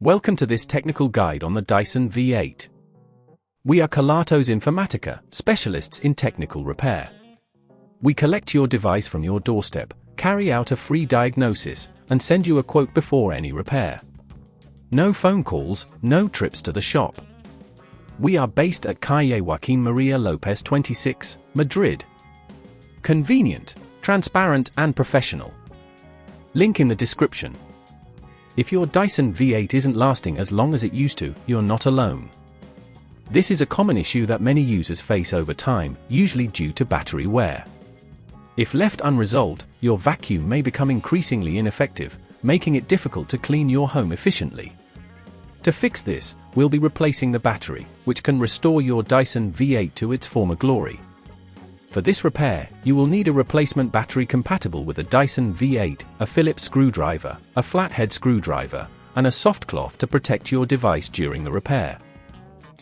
Welcome to this technical guide on the Dyson V8. We are Kelatos Informatica, specialists in technical repair. We collect your device from your doorstep, carry out a free diagnosis, and send you a quote before any repair. No phone calls, no trips to the shop. We are based at Calle Joaquín María López 26, Madrid. Convenient, transparent and professional. Link in the description. If your Dyson V8 isn't lasting as long as it used to, you're not alone. This is a common issue that many users face over time, usually due to battery wear. If left unresolved, your vacuum may become increasingly ineffective, making it difficult to clean your home efficiently. To fix this, we'll be replacing the battery, which can restore your Dyson V8 to its former glory. For this repair, you will need a replacement battery compatible with a Dyson V8, a Phillips screwdriver, a flathead screwdriver, and a soft cloth to protect your device during the repair.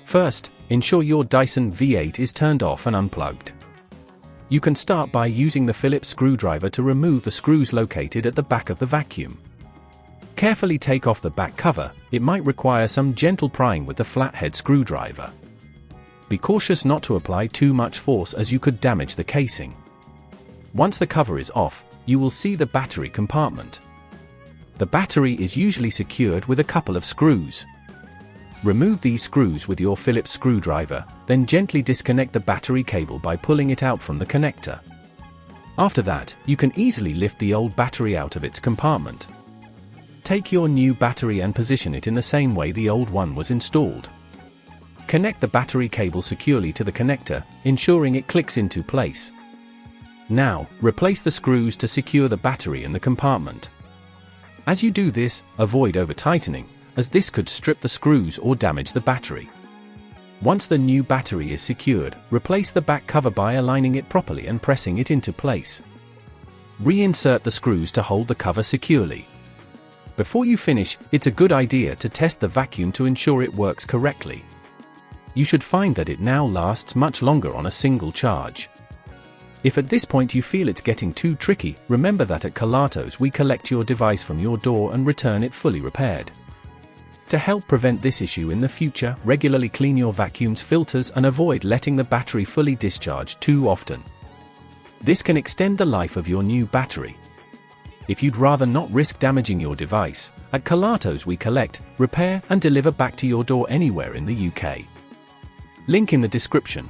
First, ensure your Dyson V8 is turned off and unplugged. You can start by using the Phillips screwdriver to remove the screws located at the back of the vacuum. Carefully take off the back cover. It might require some gentle prying with the flathead screwdriver. Be cautious not to apply too much force as you could damage the casing. Once the cover is off, you will see the battery compartment. The battery is usually secured with a couple of screws. Remove these screws with your Phillips screwdriver, then gently disconnect the battery cable by pulling it out from the connector. After that, you can easily lift the old battery out of its compartment. Take your new battery and position it in the same way the old one was installed. Connect the battery cable securely to the connector, ensuring it clicks into place. Now, replace the screws to secure the battery in the compartment. As you do this, avoid over-tightening, as this could strip the screws or damage the battery. Once the new battery is secured, replace the back cover by aligning it properly and pressing it into place. Reinsert the screws to hold the cover securely. Before you finish, it's a good idea to test the vacuum to ensure it works correctly. You should find that it now lasts much longer on a single charge. If at this point you feel it's getting too tricky, remember that at Kelatos we collect your device from your door and return it fully repaired. To help prevent this issue in the future, regularly clean your vacuum's filters and avoid letting the battery fully discharge too often. This can extend the life of your new battery. If you'd rather not risk damaging your device, at Kelatos we collect, repair and deliver back to your door anywhere in the UK. Link in the description.